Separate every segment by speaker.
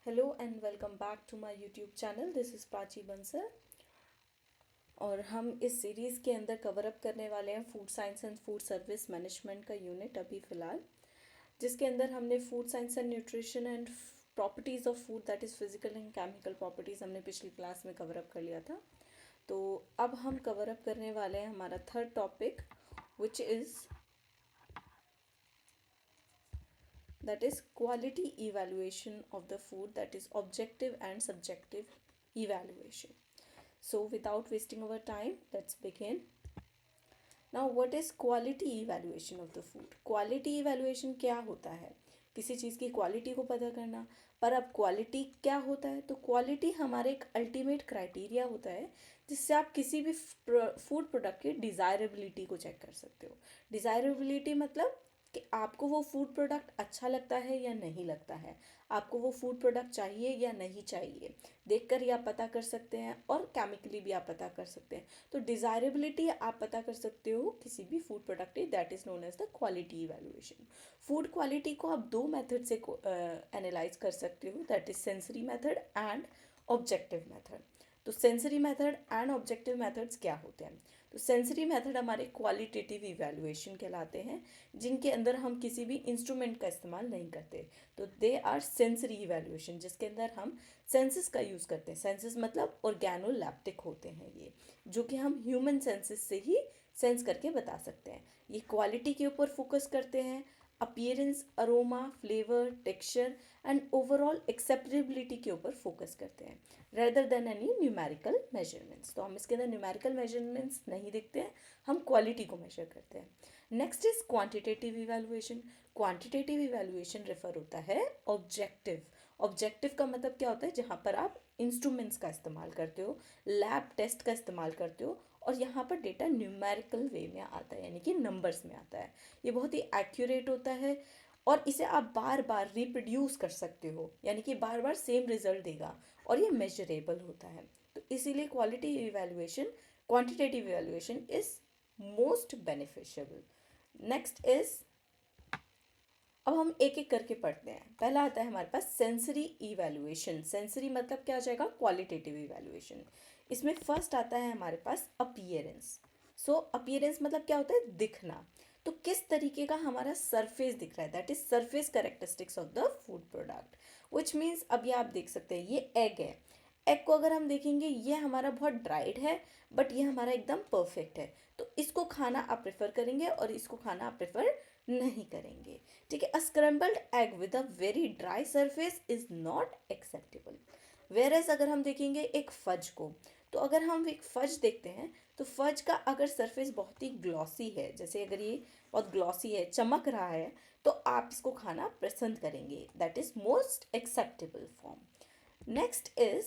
Speaker 1: Hello and welcome back to my YouTube channel. This is Prachi Bansal और हम इस series के अंदर कवर अप करने वाले हैं food science and food service management का यूनिट अभी फ़िलहाल, जिसके अंदर हमने food science and nutrition and properties of food that is physical and chemical properties हमने पिछली क्लास में कवर अप कर लिया था। तो अब हम कवर अप करने वाले हैं हमारा third topic which is that is quality evaluation of the food, that is objective and subjective evaluation. So without wasting our time, let's begin. Now what is quality evaluation of the food? Quality evaluation क्या होता है? किसी चीज़ की quality को पता करना। पर अब क्वालिटी क्या होता है? तो क्वालिटी हमारे एक अल्टीमेट क्राइटेरिया होता है जिससे आप किसी भी फूड प्रोडक्ट की डिज़ायरेबिलिटी को चेक कर सकते हो। डिज़ायरेबिलिटी मतलब कि आपको वो फूड प्रोडक्ट अच्छा लगता है या नहीं लगता है, आपको वो फूड प्रोडक्ट चाहिए या नहीं चाहिए, देखकर ही आप पता कर सकते हैं और केमिकली भी आप पता कर सकते हैं। तो डिज़ायरेबिलिटी आप पता कर सकते हो किसी भी फूड प्रोडक्ट की, that is known as the quality evaluation. Food quality को आप दो मेथड से एनालाइज कर सकते हो, that is sensory method and objective method. तो sensory method and objective methods क्या होते हैं? तो सेंसरी मेथड हमारे क्वालिटेटिव इवैल्यूएशन कहलाते हैं, जिनके अंदर हम किसी भी इंस्ट्रूमेंट का इस्तेमाल नहीं करते। तो दे आर सेंसरी इवैल्यूएशन, जिसके अंदर हम सेंसेस का यूज़ करते हैं। सेंसेस मतलब ऑर्गेनोलैप्टिक होते हैं ये, जो कि हम ह्यूमन सेंसेस से ही सेंस करके बता सकते हैं। ये क्वालिटी के ऊपर फोकस करते हैं, appearance, aroma, flavour, texture and overall acceptability के ऊपर फोकस करते हैं rather than any numerical measurements. तो हम इसके अंदर न्यूमेरिकल मेजरमेंट्स नहीं देखते हैं, हम क्वालिटी को मेजर करते हैं। Next is quantitative evaluation. Quantitative evaluation refer होता है ऑब्जेक्टिव। ऑब्जेक्टिव का मतलब क्या होता है? जहाँ पर आप इंस्ट्रूमेंट्स का इस्तेमाल करते हो, लैब टेस्ट का इस्तेमाल करते हो और यहाँ पर डेटा न्यूमेरिकल वे में आता है, यानी कि नंबर्स में आता है। ये बहुत ही एक्यूरेट होता है और इसे आप बार बार रिप्रोड्यूस कर सकते हो, यानी कि बार बार सेम रिजल्ट देगा और ये मेजरेबल होता है। तो इसीलिए quality evaluation, quantitative evaluation is most beneficial. Next is, अब हम एक एक करके पढ़ते हैं। पहला आता है हमारे पास सेंसरी इवैल्यूएशन। सेंसरी मतलब क्या आ जाएगा? Qualitative evaluation. इसमें फर्स्ट आता है हमारे पास अपीयरेंस। सो अपीयरेंस मतलब क्या होता है? दिखना। तो किस तरीके का हमारा सरफेस दिख रहा है, that is surface characteristics of the food product, which means अभी आप देख सकते हैं ये एग है। एग को अगर हम देखेंगे, ये हमारा बहुत ड्राइड है बट ये हमारा एकदम परफेक्ट है, तो इसको खाना आप प्रेफर करेंगे और इसको खाना आप प्रेफर नहीं करेंगे। ठीक है, a scrambled egg with a very dry surface is not acceptable. Whereas अगर हम देखेंगे एक फज को, तो अगर हम एक फज देखते हैं तो फज का अगर सरफेस बहुत ही ग्लॉसी है, जैसे अगर ये बहुत ग्लॉसी है, चमक रहा है, तो आप इसको खाना पसंद करेंगे, that is most acceptable form. Next is,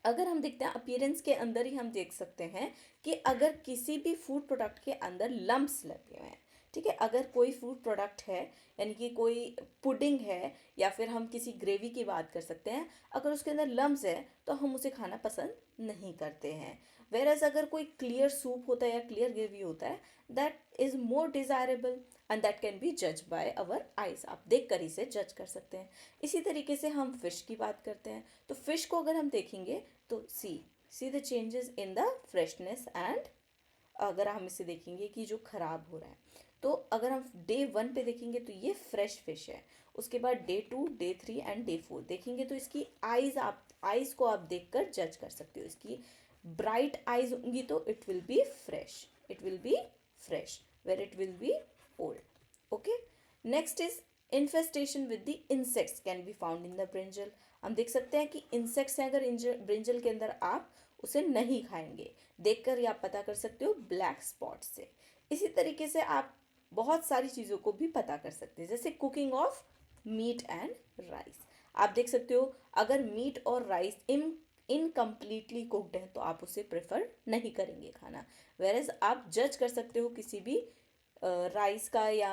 Speaker 1: अगर हम देखते हैं अपीयरेंस के अंदर ही हम देख सकते हैं कि अगर किसी भी फूड प्रोडक्ट के अंदर लम्प्स लगे हुए हैं, ठीक है, अगर कोई फूड प्रोडक्ट है, यानी कि कोई पुडिंग है या फिर हम किसी ग्रेवी की बात कर सकते हैं, अगर उसके अंदर लम्प्स है तो हम उसे खाना पसंद नहीं करते हैं। वेरएज अगर कोई क्लियर सूप होता है या क्लियर ग्रेवी होता है, that is more desirable and that can be जज बाय अवर आइज। आप देख कर इसे जज कर सकते हैं। इसी तरीके से हम फिश की बात करते हैं, तो फिश को अगर हम देखेंगे तो see the changes in the freshness and, अगर हम इसे देखेंगे कि जो ख़राब हो रहा है, तो अगर हम डे 1 पे देखेंगे तो ये फ्रेश फिश है, उसके बाद डे 2, डे 3 एंड डे 4 देखेंगे तो इसकी आइज़ को आप देखकर जज कर सकते हो। इसकी ब्राइट आइज होंगी तो it will be fresh, it will be fresh, where it will be old. Okay, next is infestation with the insects can be found in the brinjal. हम देख सकते हैं कि इंसेक्ट्स हैं अगर ब्रिंजल के अंदर, आप उसे नहीं खाएंगे, देखकर ही आप पता कर सकते हो ब्लैक स्पॉट से। इसी तरीके से आप बहुत सारी चीज़ों को भी पता कर सकते हैं, जैसे cooking of meat and rice. आप देख सकते हो अगर मीट और राइस इनकम्प्लीटली कुकड है तो आप उसे प्रेफर नहीं करेंगे खाना। वेरएज आप जज कर सकते हो किसी भी राइस का या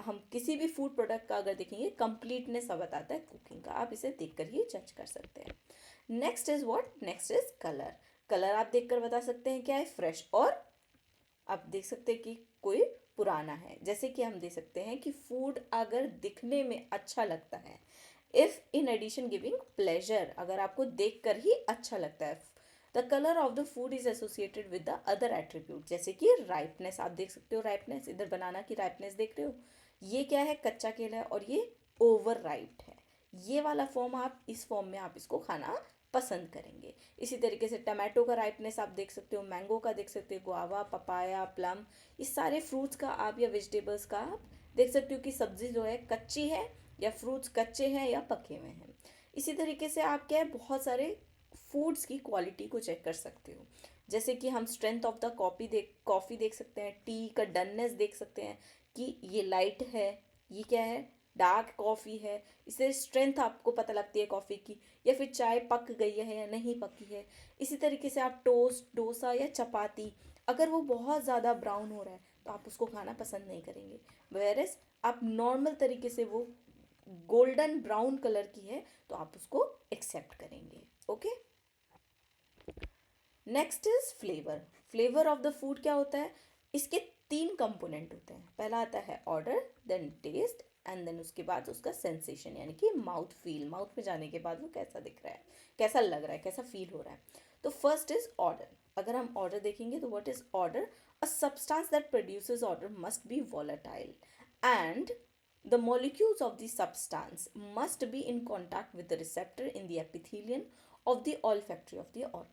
Speaker 1: हम किसी भी फूड प्रोडक्ट का अगर देखेंगे, कंप्लीटनेस बताता है कुकिंग का, आप इसे देखकर ही जज कर सकते हैं। Next is what? Next is colour. Colour आप देखकर बता सकते हैं क्या है? फ्रेश, और आप देख सकते हैं कि कोई पुराना है। जैसे कि हम देख सकते हैं कि फूड अगर दिखने में अच्छा लगता है if in addition giving pleasure, अगर आपको देख कर ही अच्छा लगता है। The colour of the food is associated with the other attribute, जैसे कि राइपनेस, आप देख सकते हो राइपनेस, इधर बनाना की राइपनेस देख रहे हो, ये क्या है, कच्चा केला है और ये ओवर राइप है। ये वाला फॉर्म, आप इस फॉर्म में आप इसको खाना पसंद करेंगे। इसी तरीके से टमाटो का राइपनेस आप देख सकते हो, मैंगो का देख सकते हो, गुआवा, पपाया, प्लम, इस सारे फ्रूट्स का आप या वेजिटेबल्स का आप देख सकते हो कि सब्जी जो है कच्ची है या फ्रूट्स कच्चे हैं या पके हुए हैं। इसी तरीके से आप क्या है, बहुत सारे फूड्स की क्वालिटी को चेक कर सकते हो, जैसे कि हम स्ट्रेंथ ऑफ द कॉफ़ी देख सकते हैं, टी का डननेस देख सकते हैं कि ये लाइट है, ये क्या है, डार्क कॉफ़ी है, इससे स्ट्रेंथ आपको पता लगती है कॉफ़ी की। या फिर चाय पक गई है या नहीं पकी है। इसी तरीके से आप टोस्ट, डोसा या चपाती, अगर वो बहुत ज़्यादा ब्राउन हो रहा है तो आप उसको खाना पसंद नहीं करेंगे, वेयरएज आप नॉर्मल तरीके से वो गोल्डन ब्राउन कलर की है तो आप उसको एक्सेप्ट करेंगे। Okay, next is flavour. Flavour of the food क्या होता है, इसके तीन कंपोनेंट होते हैं। पहला आता है order, then taste and then उसके बाद उसका सेंसेशन, यानी कि माउथ फील, माउथ में जाने के बाद वो कैसा दिख रहा है, कैसा लग रहा है, कैसा फील हो रहा है। तो फर्स्ट इज ऑर्डर। अगर हम ऑर्डर देखेंगे तो what is order, a substance that produces order must be volatile and the molecules of the substance must be in contact with the receptor in the epithelium of the olfactory of the organ.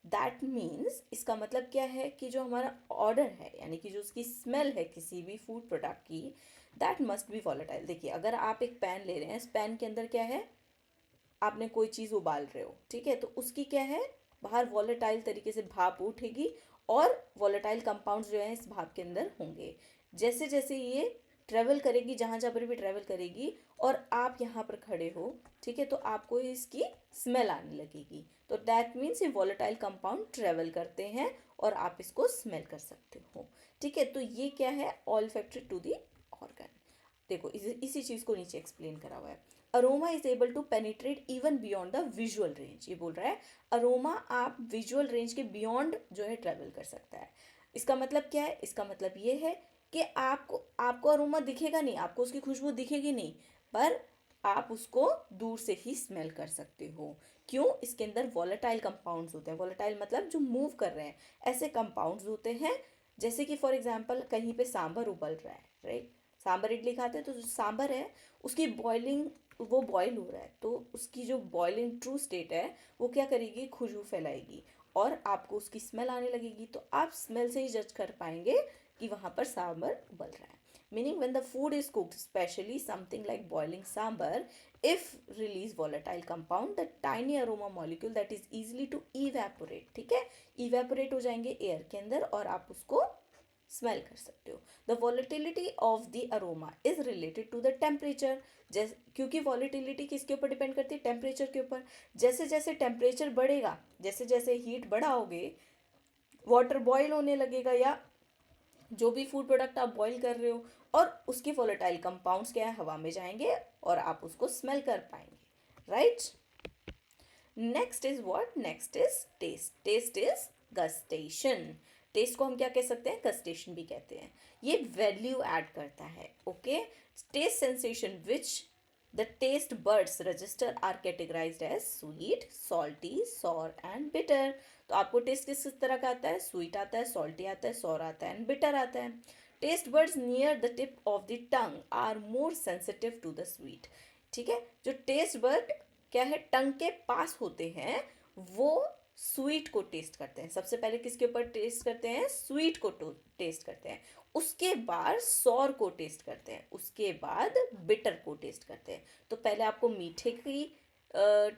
Speaker 1: That means, इसका मतलब क्या है कि जो हमारा order है, यानी कि जो उसकी स्मेल है किसी भी फूड प्रोडक्ट की, दैट मस्ट बी वॉलेटाइल। देखिए, अगर आप एक पैन ले रहे हैं, इस पैन के अंदर क्या है, आपने कोई चीज़ उबाल रहे हो, ठीक है, तो उसकी क्या है, बाहर वॉलेटाइल तरीके से भाप उठेगी और वॉलेटाइल कंपाउंड्स जो हैं इस भाप के अंदर होंगे। जैसे जैसे ये ट्रेवल करेगी, जहाँ जहाँ पर भी ट्रेवल करेगी और आप यहाँ पर खड़े हो, ठीक है, तो आपको इसकी स्मेल आने लगेगी। तो दैट मीन्स ये वॉलेटाइल कंपाउंड ट्रेवल करते हैं और आप इसको स्मेल कर सकते हो, ठीक है। तो ये क्या है, ऑल्फैक्टरी टू दी ऑर्गन। देखो, इसी चीज़ को नीचे एक्सप्लेन करा हुआ है। Aroma is able to penetrate even beyond the visual range, ये बोल रहा है अरोमा आप विजुअल रेंज के बियॉन्ड जो है ट्रेवल कर सकता है। इसका मतलब क्या है, इसका मतलब ये है कि आपको आपको अरोमा दिखेगा नहीं, आपको उसकी खुशबू दिखेगी नहीं, पर आप उसको दूर से ही स्मेल कर सकते हो। क्यों, इसके अंदर वॉलेटाइल कंपाउंड्स होते हैं। वॉलेटाइल मतलब जो मूव कर रहे हैं, ऐसे कंपाउंड्स होते हैं। जैसे कि फॉर एग्जांपल कहीं पे सांभर उबल रहा है, राइट, सांभर इडली खाते हैं तो जो सांभर है उसकी बॉइलिंग, वो बॉयल हो रहा है तो उसकी जो बॉइलिंग ट्रू स्टेट है वो क्या करेगी, खुशबू फैलाएगी और आपको उसकी स्मेल आने लगेगी। तो आप स्मेल से ही जज कर पाएंगे कि वहाँ पर सांभर उबल रहा है। Meaning when the food is cooked, specially something like boiling sambar, if release volatile compound, the tiny aroma molecule that is easily to evaporate, ठीक है, इवेपोरेट हो जाएंगे एयर के अंदर और आप उसको स्मेल कर सकते हो। The volatility of the aroma is related to the temperature, जैसे क्योंकि वॉलेटिलिटी किसके ऊपर डिपेंड करती है, टेम्परेचर के ऊपर। जैसे जैसे टेम्परेचर बढ़ेगा, जैसे जैसे हीट बढ़ाओगे, वाटर बॉयल होने लगेगा या जो भी फूड प्रोडक्ट आप बॉईल कर रहे हो और उसके वॉलेटाइल कंपाउंड्स क्या है, हवा में जाएंगे और आप उसको स्मेल कर पाएंगे, right. Next is what, next is taste. Taste is gustation. Taste को हम क्या कह सकते हैं, गस्टेशन भी कहते हैं। ये वैल्यू ऐड करता है, okay. Taste sensation which the taste buds register are categorised as sweet, salty, sour and bitter. तो आपको टेस्ट किस तरह का आता है, स्वीट आता है, सॉल्टी आता है, सॉर आता है एंड बिटर आता है। Taste buds near the tip of the tongue are more sensitive to the sweet, ठीक है। जो टेस्ट बर्ड क्या है, टंग के पास होते हैं, वो स्वीट को टेस्ट करते हैं। सबसे पहले किसके ऊपर टेस्ट करते हैं, स्वीट को टेस्ट करते हैं, उसके बाद सॉर को टेस्ट करते हैं, उसके बाद बिटर को टेस्ट करते हैं। तो पहले आपको मीठे की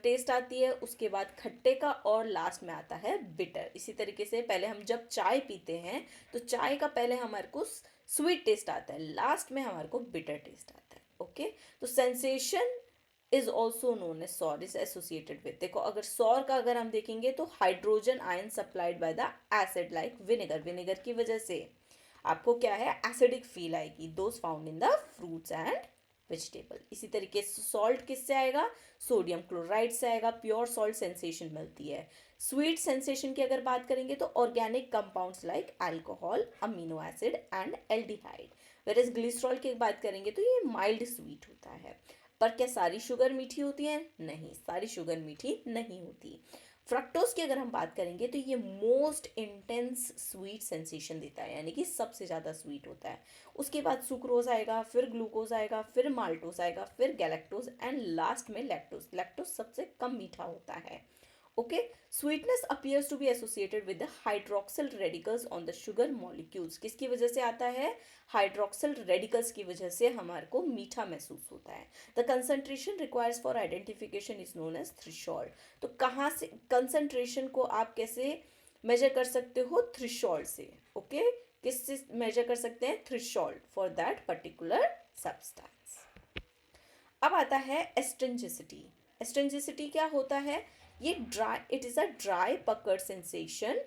Speaker 1: टेस्ट आती है, उसके बाद खट्टे का और लास्ट में आता है बिटर। इसी तरीके से पहले हम जब चाय पीते हैं तो चाय का पहले हमारे को स्वीट टेस्ट आता है, लास्ट में हमारे को बिटर टेस्ट आता है, ओके। तो sensation is also known as sour is associated with, देखो अगर सॉर का अगर हम देखेंगे तो hydrogen ion supplied by the acid like vinegar, vinegar की वजह से आपको क्या है, एसिडिक फील आएगी, those found in the fruits and vegetable. इसी तरीके से सॉल्ट किससे आएगा, सोडियम क्लोराइड से आएगा, प्योर सॉल्ट सेंसेशन मिलती है। स्वीट सेंसेशन की अगर बात करेंगे तो organic compounds like alcohol, amino acid and aldehyde. Whereas glycerol की बात करेंगे तो ये माइल्ड स्वीट होता है। पर क्या सारी शुगर मीठी होती है? नहीं, सारी शुगर मीठी नहीं होती। फ्रक्टोज की अगर हम बात करेंगे तो ये मोस्ट इंटेंस स्वीट सेंसेशन देता है, यानी कि सबसे ज़्यादा स्वीट होता है। उसके बाद सुक्रोज आएगा, फिर ग्लूकोज आएगा, फिर माल्टोज आएगा, फिर गैलेक्टोज एंड लास्ट में लैक्टोज। लैक्टोज सबसे कम मीठा होता है। Okay, sweetness appears to be associated with the hydroxyl radicals on the sugar molecules. किसकी वजह से आता है? हाइड्रोक्सिल रेडिकल्स की वजह से हमारे को मीठा महसूस होता है। The concentration requires for identification is known as threshold. तो कहाँ से कंसंट्रेशन को आप कैसे मेजर कर सकते हो? थ्रेशोल्ड से। ओके, किससे मेजर कर सकते हैं? Threshold for that particular substance. अब आता है एस्ट्रिंजिसिटी। एस्ट्रिंजिसिटी क्या होता है? ये dry, it is a dry पकड़ sensation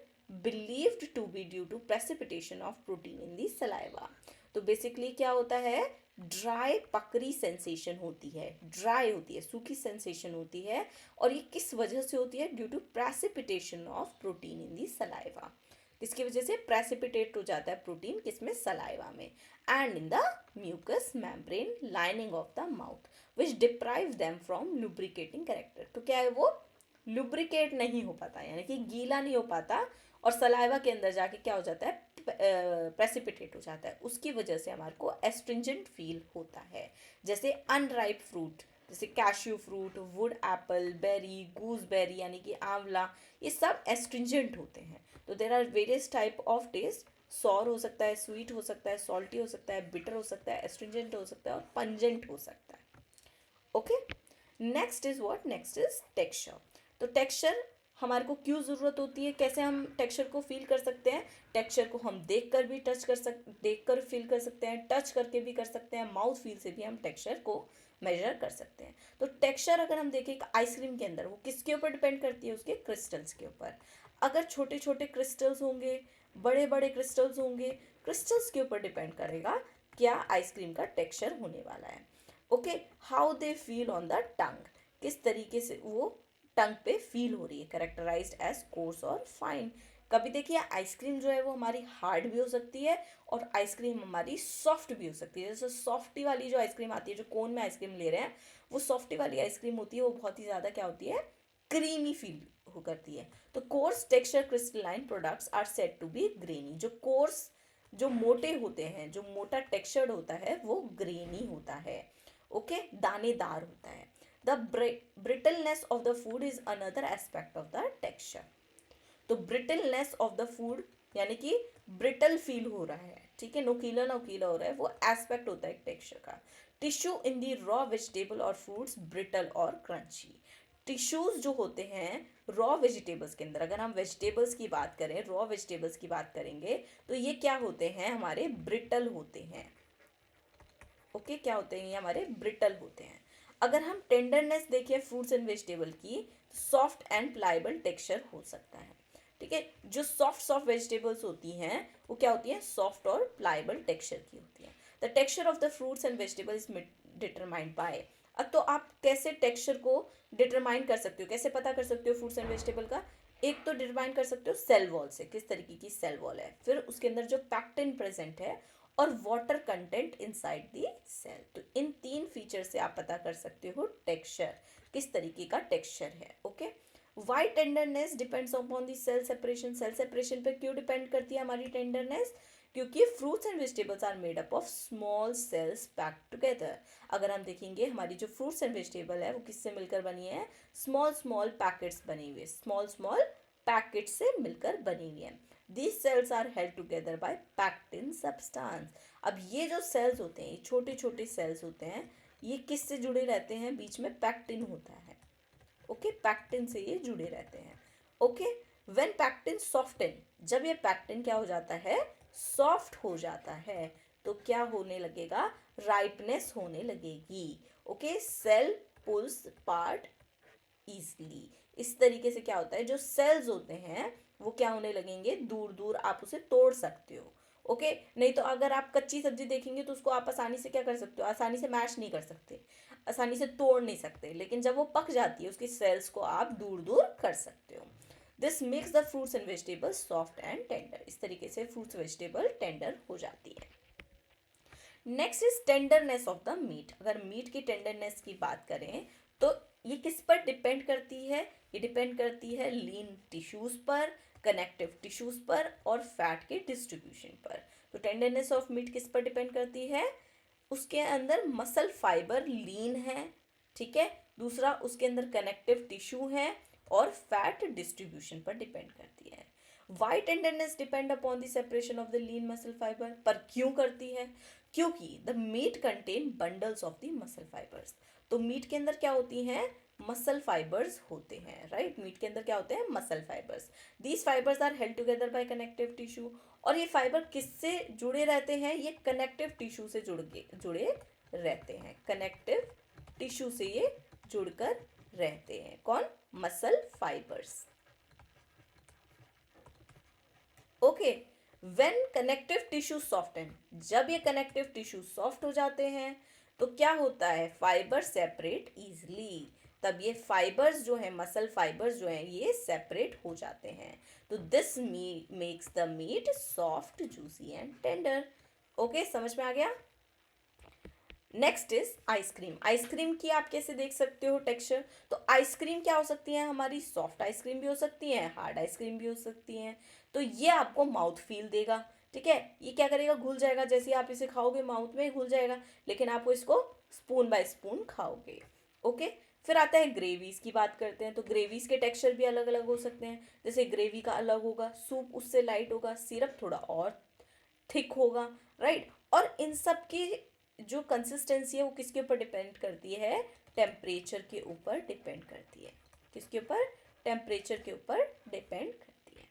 Speaker 1: believed to be due to precipitation of protein in the saliva. तो बेसिकली क्या होता है? ड्राई पकड़ी सेंसेशन होती है, ड्राई होती है, सूखी सेंसेशन होती है। और ये किस वजह से होती है? Due to precipitation of protein in the saliva. किसकी वजह से प्रेसिपिटेट हो जाता है प्रोटीन? किसमें? सलाइवा में। And in the mucus membrane lining of the mouth which deprive them from lubricating character. तो क्या है? वो लुब्रिकेट नहीं हो पाता, यानी कि गीला नहीं हो पाता, और सलाइवा के अंदर जाके क्या हो जाता है? प्रेसिपिटेट हो जाता है। उसकी वजह से हमारे को एस्ट्रिंजेंट फील होता है। जैसे अनराइप फ्रूट, जैसे cashew fruit, wood apple, berry, gooseberry यानी कि आंवला, ये सब एस्ट्रिंजेंट होते हैं। तो there are various type of taste. Sour हो सकता है, स्वीट हो सकता है, सॉल्टी हो सकता है, बिटर हो सकता है, एस्ट्रिंजेंट हो सकता है और पंजेंट हो सकता है। Okay, next is what? Next is texture. तो टेक्सचर हमारे को क्यों ज़रूरत होती है? कैसे हम टेक्सचर को फील कर सकते हैं? टेक्सचर को हम देख कर भी देख कर फील कर सकते हैं, टच करके भी कर सकते हैं, माउथ फील से भी हम टेक्सचर को मेजर कर सकते हैं। तो टेक्सचर अगर हम देखें आइसक्रीम के अंदर, वो किसके ऊपर डिपेंड करती है? उसके क्रिस्टल्स के ऊपर। अगर छोटे छोटे क्रिस्टल्स होंगे, बड़े बड़े क्रिस्टल्स होंगे, क्रिस्टल्स के ऊपर डिपेंड करेगा क्या आइसक्रीम का टेक्सचर होने वाला है। Okay, how they feel on the tongue, किस तरीके से वो टंग पे फील हो रही है, करेक्टराइज्ड एज कोर्स और फाइन। कभी देखिए आइसक्रीम जो है वो हमारी हार्ड भी हो सकती है और आइसक्रीम हमारी सॉफ्ट भी हो सकती है। जैसे सॉफ्टी वाली जो आइसक्रीम आती है, जो कोन में आइसक्रीम ले रहे हैं, वो सॉफ्टी वाली आइसक्रीम होती है, वो बहुत ही ज़्यादा क्या होती है? क्रीमी फील हो करती है। तो coarse texture crystalline products are said to be grainy. जो कोर्स, जो मोटे होते हैं, जो मोटा टेक्सचर्ड होता है, वो ग्रेनी होता है। ओके, दानेदार होता है। The brittleness of the food is another aspect of the texture. तो ब्रिटलनेस ऑफ द फूड यानी कि ब्रिटल फील हो रहा है, ठीक है, नोकीला नोकीला हो रहा है, वो एस्पेक्ट होता है टेक्सचर का। Tissue in the raw vegetable और फ्रूट्स ब्रिटल और क्रंची। टिश्यूज जो होते हैं रॉ वेजिटेबल्स के अंदर, अगर हम वेजिटेबल्स की बात करें, रॉ वेजिटेबल्स की बात करेंगे, तो ये क्या होते हैं? हमारे ब्रिटल होते हैं। ओके, क्या होते हैं? ये हमारे ब्रिटल होते हैं। अगर हम टेंडरनेस देखें फ्रूट्स एंड वेजिटेबल की, तो सॉफ्ट एंड प्लाइबल टेक्सचर हो सकता है। ठीक है, जो सॉफ्ट सॉफ्ट वेजिटेबल्स होती हैं वो क्या होती हैं? सॉफ्ट और प्लाइबल टेक्सचर की होती हैं। The texture of the fruits and vegetable is determined by. अब तो आप कैसे टेक्सचर को डिटरमाइन कर सकते हो, कैसे पता कर सकते हो फ्रूट्स एंड वेजिटेबल का? एक तो डिटरमाइन कर सकते हो सेल वॉल से, किस तरीके की सेल वॉल है, फिर उसके अंदर जो पैक्टिन प्रेजेंट है, और water content inside the cell. तो इन तीन फीचर से आप पता कर सकते हो टेक्सचर, किस तरीके का टेक्सचर है। Okay, why tenderness depends upon the cell separation. Cell separation पे क्यों डिपेंड करती है हमारी टेंडरनेस? क्योंकि fruits and vegetables are made up of small cells packed together. अगर हम देखेंगे हमारी जो फ्रूट्स एंड वेजिटेबल है वो किससे मिलकर बनी है? स्मॉल स्मॉल पैकेट्स बनी हुई है, स्मॉल स्मॉल पैकेट से मिलकर बनी हुई है। These cells are held together by pectin substance. अब ये जो सेल्स होते हैं, ये छोटे छोटे सेल्स होते हैं, ये किससे जुड़े रहते हैं? बीच में पैक्टिन होता है। ओके, पैक्टिन से ये जुड़े रहते हैं। ओके, व्हेन पैक्टिन सॉफ्टन, जब ये पैक्टिन क्या हो जाता है? सॉफ्ट हो जाता है, तो क्या होने लगेगा? राइपनेस होने लगेगी। Okay, cell pulls part easily. इस तरीके से क्या होता है? जो सेल्स होते हैं वो क्या होने लगेंगे? दूर दूर आप उसे तोड़ सकते हो। ओके, नहीं तो अगर आप कच्ची सब्जी देखेंगे तो उसको आप आसानी से क्या कर सकते हो? आसानी से मैश नहीं कर सकते, आसानी से तोड़ नहीं सकते, लेकिन जब वो पक जाती है उसकी सेल्स को आप दूर दूर कर सकते हो। This makes the fruits and vegetables soft and tender. इस तरीके से फ्रूट्स वेजिटेबल टेंडर हो जाती है। Next is tenderness of the meat. अगर मीट की टेंडरनेस की बात करें तो ये किस पर डिपेंड करती है? ये डिपेंड करती है लीन टिश्यूज पर, कनेक्टिव टिश्यूज पर और फैट के डिस्ट्रीब्यूशन पर। तो टेंडरनेस ऑफ मीट किस पर डिपेंड करती है? उसके अंदर मसल फाइबर लीन है, ठीक है। दूसरा, उसके अंदर कनेक्टिव टिश्यू है और फैट डिस्ट्रीब्यूशन पर डिपेंड करती है। Why tenderness depend upon the separation of the lean muscle fiber? पर क्यों करती है? क्योंकि the meat contain bundles of the muscle fibers. तो मीट के अंदर क्या होती हैं? मसल फाइबर्स होते हैं, राइट। मीट के अंदर क्या होते हैं? Muscle fibers. These fibers are held together by connective tissue. और ये फाइबर किससे जुड़े रहते हैं? ये कनेक्टिव टिश्यू से जुड़े रहते हैं। कनेक्टिव टिश्यू से ये जुड़कर रहते हैं। कौन? Muscle fibres. Okay, when connective tissue soften, जब ये कनेक्टिव टिश्यू सॉफ्ट हो जाते हैं तो क्या होता है? Fibre separate easily. तब ये फाइबर्स जो है, मसल फाइबर्स जो है, ये सेपरेट हो जाते हैं। तो this makes the meat soft, juicy and tender. Okay, समझ में आ गया? Next is ice cream. आइसक्रीम की आप कैसे देख सकते हो टेक्सचर? तो आइसक्रीम क्या हो सकती है हमारी? सॉफ्ट आइसक्रीम भी हो सकती है, हार्ड आइसक्रीम भी हो सकती है। तो ये आपको माउथ फील देगा, ठीक है। ये क्या करेगा? घुल जाएगा। जैसे आप इसे खाओगे माउथ में घुल जाएगा, लेकिन आप इसको स्पून बाय स्पून खाओगे। ओके, फिर आता है ग्रेवीज की बात करते हैं। तो ग्रेवीज के टेक्सचर भी अलग अलग हो सकते हैं। जैसे ग्रेवी का अलग होगा, सूप उससे लाइट होगा, सिरप थोड़ा और थिक होगा, राइट। और इन सब की जो कंसिस्टेंसी है वो किसके ऊपर डिपेंड करती है? टेम्परेचर के ऊपर डिपेंड करती है। किसके ऊपर? टेम्परेचर के ऊपर डिपेंड करती है।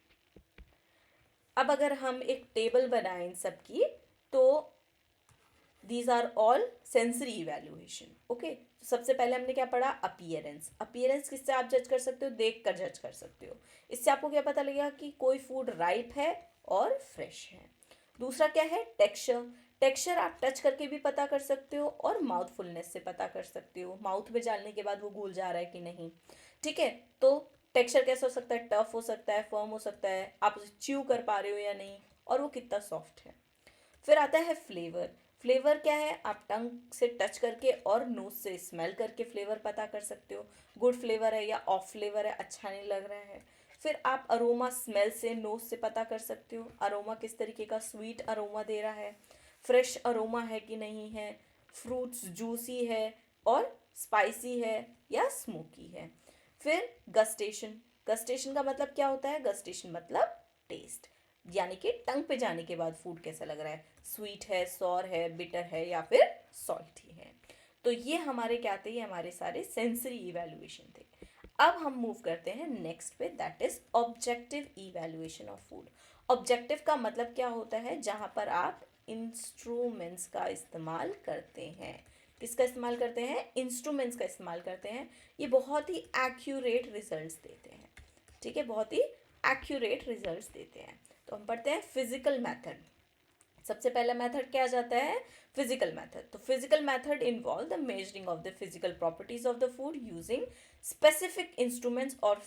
Speaker 1: अब अगर हम एक टेबल बनाएं इन सब की, तो these are all sensory evaluation. Okay, सबसे पहले हमने क्या पढ़ा? अपीयरेंस। अपीयरेंस किससे आप जज कर सकते हो? देख कर जज कर सकते हो। इससे आपको क्या पता लगेगा कि कोई फूड राइप है और फ्रेश है। दूसरा क्या है? टेक्सचर। टेक्सचर आप टच करके भी पता कर सकते हो और माउथफुलनेस से पता कर सकते हो। माउथ में डालने के बाद वो घुल जा रहा है कि नहीं, ठीक है। तो टेक्सचर कैसा हो सकता है? टफ हो सकता है, फर्म हो सकता है, आप उसे च्यू कर पा रहे हो या नहीं, और वो कितना सॉफ्ट है। फिर आता है फ्लेवर। फ्लेवर क्या है? आप टंग से टच करके और नोज से स्मेल करके फ्लेवर पता कर सकते हो। गुड फ्लेवर है या ऑफ फ्लेवर है, अच्छा नहीं लग रहा है। फिर आप अरोमा स्मेल से, नोज से पता कर सकते हो अरोमा किस तरीके का, स्वीट अरोमा दे रहा है, फ्रेश अरोमा है कि नहीं है, फ्रूट्स जूसी है और स्पाइसी है या स्मोकी है। फिर गस्टेशन। गस्टेशन का मतलब क्या होता है? गस्टेशन मतलब टेस्ट, यानी कि टंग पे जाने के बाद फूड कैसा लग रहा है, स्वीट है, सॉर है, बिटर है या फिर सॉल्टी है। तो ये हमारे क्या थे? ये हमारे सारे सेंसरी इवेल्युएशन थे। अब हम मूव करते हैं नेक्स्ट पे, that is objective evaluation of food. Objective का मतलब क्या होता है? जहां पर आप इंस्ट्रूमेंट्स का इस्तेमाल करते हैं। किसका इस्तेमाल करते हैं? इंस्ट्रूमेंट्स का इस्तेमाल करते हैं। ये बहुत ही एक्यूरेट रिजल्ट्स देते हैं, ठीक है, बहुत ही एक्यूरेट रिजल्ट्स देते हैं। तो हम पढ़ते हैं फिजिकल मेथड। सबसे पहला मेथड क्या आ जाता है? Physical method. तो physical method involve the measuring of the physical properties of the food using specific instruments और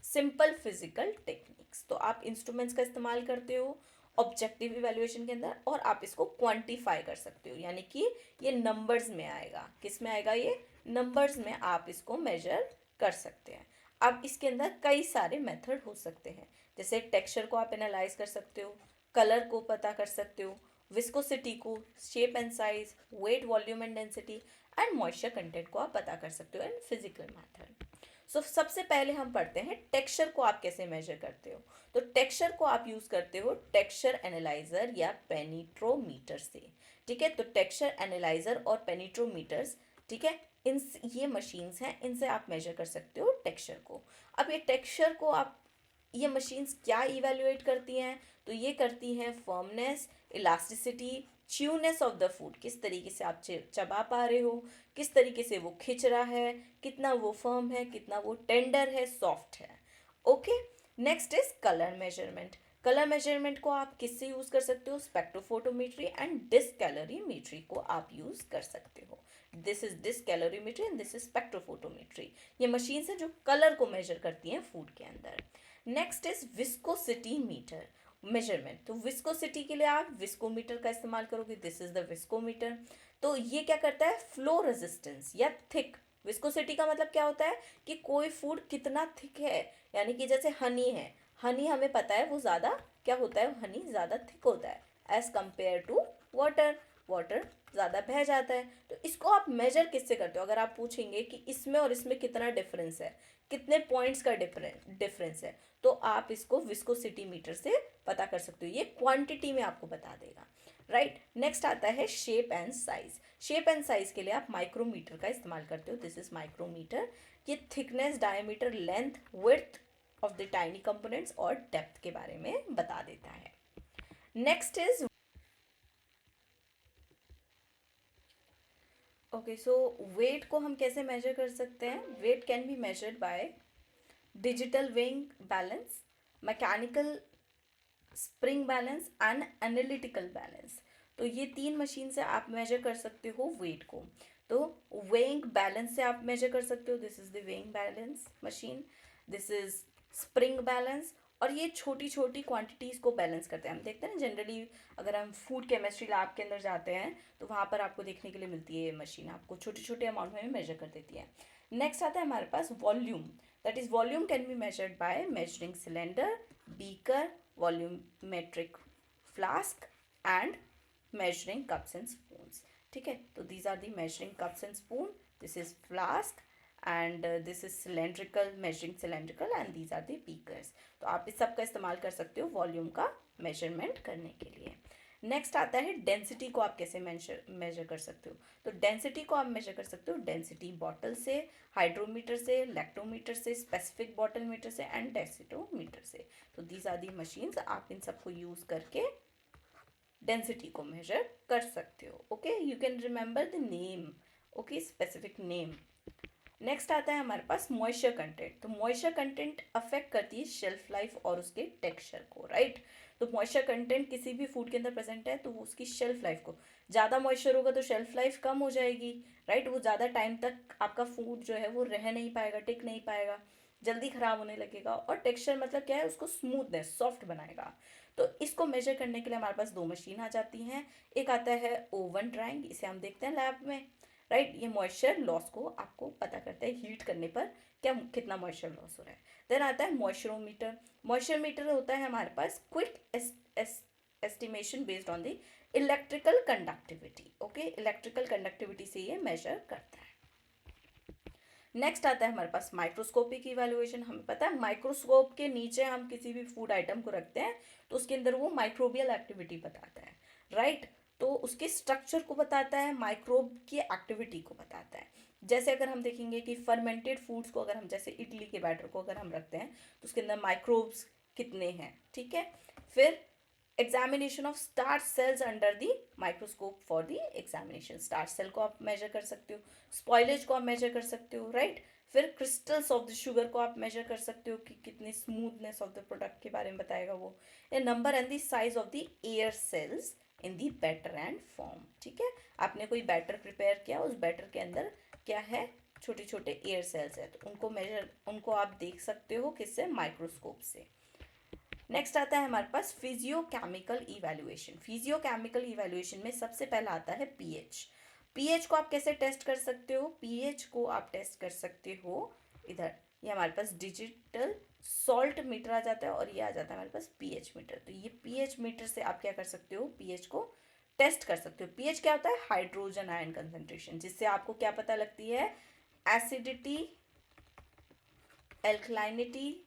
Speaker 1: सिंपल फिजिकल टेक्निक्स। तो आप इंस्ट्रूमेंट्स का इस्तेमाल करते हो ऑब्जेक्टिव इवेल्युएशन के अंदर, और आप इसको क्वांटिफाई कर सकते हो, यानी कि ये नंबर्स में आएगा। किस में आएगा? ये नंबर्स में आप इसको मेजर कर सकते हैं। अब इसके अंदर कई सारे मेथड हो सकते हैं। जैसे टेक्सचर को आप एनालाइज कर सकते हो, कलर को पता कर सकते हो, विस्कोसिटी को, shape and size, weight, volume and density and moisture content को आप पता कर सकते हो इन फिजिकल मेथड। सो सबसे पहले हम पढ़ते हैं टेक्सचर को आप कैसे मेजर करते हो। तो टेक्सचर को आप यूज करते हो टेक्सचर एनालाइजर या पेनिट्रोमीटर से, ठीक है। तो टेक्सचर एनालाइजर और पेनिट्रोमीटर्स, ठीक है, इन ये मशीन्स हैं, इनसे आप मेजर कर सकते हो टेक्सचर को। अब ये टेक्सचर को आप, ये मशीन्स क्या इवेल्युएट करती हैं? तो ये करती हैं firmness, elasticity, chewiness of the food, किस तरीके से आप चबा पा रहे हो, किस तरीके से वो खिंच रहा है, कितना वो फर्म है, कितना वो टेंडर है, सॉफ्ट है। Okay, next is colour measurement. Colour measurement को आप किससे यूज कर सकते हो? स्पेक्ट्रोफोटोमेट्री एंड डिस्कैलोरीमेट्री को आप यूज कर सकते हो। This is colorimetry and this is spectrophotometry. ये मशीन्स हैं जो कलर को मेजर करती हैं फूड के अंदर। Next is viscosity meter. Measurement. तो विस्कोसिटी के लिए आप विस्कोमीटर का इस्तेमाल करोगे, दिस इज द विस्कोमीटर। तो ये क्या करता है, फ्लो रेजिस्टेंस या थिक। विस्कोसिटी का मतलब क्या होता है कि कोई फूड कितना थिक है, यानी कि जैसे हनी है, हनी हमें पता है वो ज़्यादा क्या होता है, हनी ज़्यादा थिक होता है as compare to water. Water ज़्यादा बह जाता है। तो इसको आप मेजर किससे करते हो, अगर आप पूछेंगे कि इसमें और इसमें कितना डिफरेंस है, कितने पॉइंट्स का डिफरेंस है, तो आप इसको विस्कोसिटी मीटर से पता कर सकते हो। ये क्वांटिटी में आपको बता देगा, राइट। नेक्स्ट आता है shape and size. Shape and size के लिए आप माइक्रोमीटर का इस्तेमाल करते हो, दिस इज माइक्रोमीटर। ये thickness, diameter, length, width of the tiny components और डेप्थ के बारे में बता देता है। Next is okay, so weight को हम कैसे मेजर कर सकते हैं। Weight can be measured by digital weighing balance, mechanical spring balance and analytical balance. तो ये तीन मशीन से आप मेजर कर सकते हो वेट को। तो वेइंग बैलेंस से आप मेजर कर सकते हो, this is the weighing balance machine, this is spring balance. और ये छोटी छोटी क्वांटिटीज़ को बैलेंस करते हैं। हम देखते हैं ना जनरली, अगर हम फूड केमिस्ट्री लैब के अंदर जाते हैं तो वहाँ पर आपको देखने के लिए मिलती है ये मशीन, आपको छोटे छोटे अमाउंट में मेजर कर देती है। नेक्स्ट आता है हमारे पास volume, that is volume can be measured by measuring cylinder, beaker, volumetric flask and measuring cups and spoons। ठीक है, तो these are the measuring cups and spoon, this is flask and this is cylindrical, measuring cylindrical and these are the beakers। तो आप इस सब का इस्तेमाल कर सकते हो वॉल्यूम का मेजरमेंट करने के लिए। नेक्स्ट आता है डेंसिटी को आप कैसे मेजर कर सकते हो। तो डेंसिटी को आप मेजर कर सकते हो डेंसिटी बॉटल से, हाइड्रोमीटर से, लैक्टोमीटर से, स्पेसिफिक बॉटल मीटर से एंड डेसिटोमीटर से। तो दीज आर दी मशीन्स, आप इन सबको यूज करके डेंसिटी को मेजर कर सकते हो। Okay, you can remember the name, okay, specific name. Next आता है हमारे पास मॉइस्चर कंटेंट। तो मॉइस्चर कंटेंट अफेक्ट करती है शेल्फ लाइफ और उसके टेक्सचर को, राइट। तो मॉइस्चर कंटेंट किसी भी फूड के अंदर प्रेजेंट है तो वो उसकी शेल्फ लाइफ को, ज़्यादा मॉइस्चर होगा तो शेल्फ लाइफ कम हो जाएगी, राइट। वो ज़्यादा टाइम तक आपका फूड जो है वो रह नहीं पाएगा, टिक नहीं पाएगा, जल्दी ख़राब होने लगेगा। और टेक्सचर मतलब क्या है, उसको स्मूथनेस, सॉफ्ट बनाएगा। तो इसको मेजर करने के लिए हमारे पास दो मशीन आ जाती हैं। एक आता है ओवन ड्राइंग, इसे हम देखते हैं लैब में, राइट। ये मॉइस्चर लॉस को आपको पता करता है, हीट करने पर क्या कितना मॉइस्चर लॉस हो रहा है। देन आता है मॉइस्चरोमीटर। मॉइस्चरोमीटर होता है हमारे पास quick estimation based on the electrical conductivity, okay, electrical conductivity से ये मेजर करता है। नेक्स्ट आता है हमारे पास माइक्रोस्कोपिक इवैल्यूएशन। हमें पता है माइक्रोस्कोप के नीचे हम किसी भी फूड आइटम को रखते हैं तो उसके अंदर वो माइक्रोबियल एक्टिविटी बताता है, राइट। तो उसके स्ट्रक्चर को बताता है, माइक्रोब की एक्टिविटी को बताता है। जैसे अगर हम देखेंगे कि फर्मेंटेड फूड्स को, अगर हम जैसे इडली के बैटर को अगर हम रखते हैं तो उसके अंदर माइक्रोब्स कितने हैं, ठीक है। फिर examination of starch cells under the microscope for the examination, starch cell को आप मेजर कर सकते हो, स्पॉइलेज को आप मेजर कर सकते हो, राइट। फिर क्रिस्टल्स ऑफ द शुगर को आप मेजर कर सकते हो कि कितनी स्मूथनेस ऑफ द प्रोडक्ट के बारे में बताएगा वो। या number and the size of the air cells in the batter and form, ठीक है। आपने कोई बैटर प्रिपेयर किया, उस बैटर के अंदर क्या है, छोटे छोटे एयर सेल्स है, तो उनको आप देख सकते हो किससे, माइक्रोस्कोप से। नेक्स्ट आता है हमारे पास फिजियोकेमिकल इवैल्यूएशन। फिजियोकेमिकल इवैल्यूएशन में सबसे पहला आता है पीएच। पीएच को आप कैसे टेस्ट कर सकते हो, पीएच को आप टेस्ट कर सकते हो इधर, ये हमारे पास डिजिटल सॉल्ट मीटर आ जाता है और ये आ जाता है हमारे पास पीएच मीटर। तो ये पीएच मीटर से आप क्या कर सकते हो, पीएच को टेस्ट कर सकते हो। पीएच क्या होता है, हाइड्रोजन आयन कंसंट्रेशन, जिससे आपको क्या पता लगती है, एसिडिटी, एल्कलाइनिटी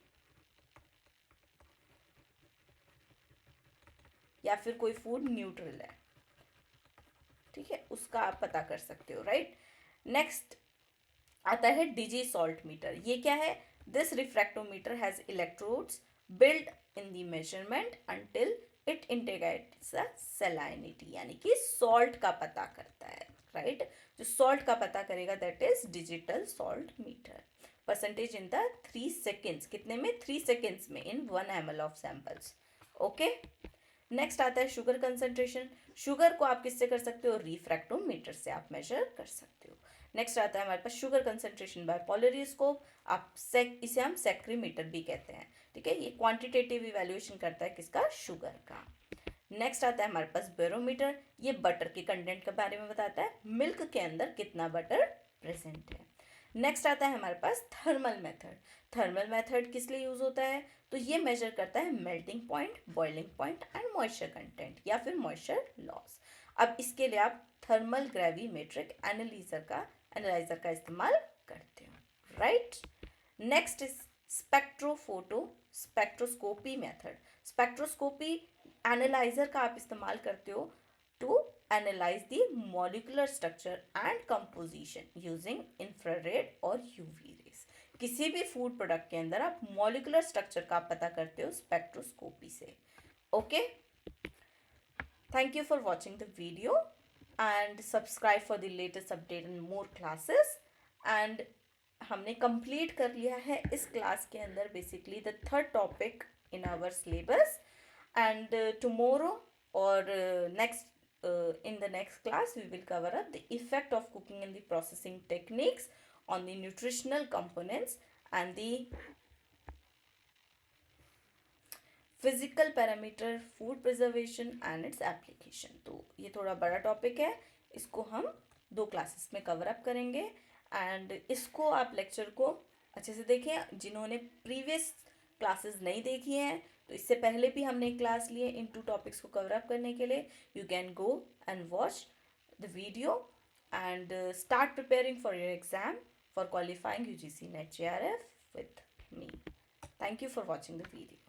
Speaker 1: या फिर कोई फूड न्यूट्रल है, ठीक है, उसका आप पता कर सकते हो, राइट। नेक्स्ट आता है डिजी सॉल्ट मीटर। ये क्या है, this refractometer has electrodes build in the measurement until it integrates salinity, यानी कि सॉल्ट का पता करता है, राइट। जो सॉल्ट का पता करेगा that is digital salt meter. Percentage in the 3 seconds, कितने में, 3 सेकेंड्स में, in 1 ml of samples, okay. Next आता है शुगर कंसंट्रेशन। शुगर को आप किससे कर सकते हो, रिफ्रैक्टोमीटर से आप मेजर कर सकते हो। नेक्स्ट आता है हमारे पास शुगर कंसंट्रेशन बाय पोलरिस्कोप, इसे हम सेक्रीमीटर भी कहते हैं, ठीक है। ये क्वांटिटेटिव इवैल्यूएशन करता है किसका, शुगर का। नेक्स्ट आता है हमारे पास बैरोमीटर, ये बटर के कंटेंट के बारे में बताता है, मिल्क के अंदर कितना बटर प्रेजेंट है। नेक्स्ट आता है हमारे पास थर्मल मेथड। थर्मल मेथड किस लिए यूज होता है, तो ये मेजर करता है melting point, boiling point and moisture content या फिर मॉइस्चर लॉस। अब इसके लिए आप थर्मल ग्रेविमेट्रिक एनालाइजर का इस्तेमाल करते हो, right. Next is spectroscopy method. Spectroscopy analyser का आप इस्तेमाल करते हो to analyse the molecular structure and composition using infrared और यूवी रेज। किसी भी फूड प्रोडक्ट के अंदर आप मॉलिक्यूलर स्ट्रक्चर का पता करते हो स्पेक्ट्रोस्कोपी से, okay. Thank you for watching the video and subscribe for the latest update and more classes. And हमने कंप्लीट कर लिया है इस क्लास के अंदर basically the third topic in our syllabus. And tomorrow और next in the next class we will cover up the effect of cooking and the processing techniques on the nutritional components and the physical parameter food preservation and its application। तो ये थोड़ा बड़ा topic है, इसको हम 2 classes में cover up करेंगे। And इसको आप लेक्चर को अच्छे से देखें, जिन्होंने प्रीवियस क्लासेस नहीं देखी हैं, तो इससे पहले भी हमने क्लास लिए इन 2 टॉपिक्स को कवर अप करने के लिए। You can go and watch the video and start preparing for your exam for qualifying UGC NET JRF with me. Thank you for watching the video.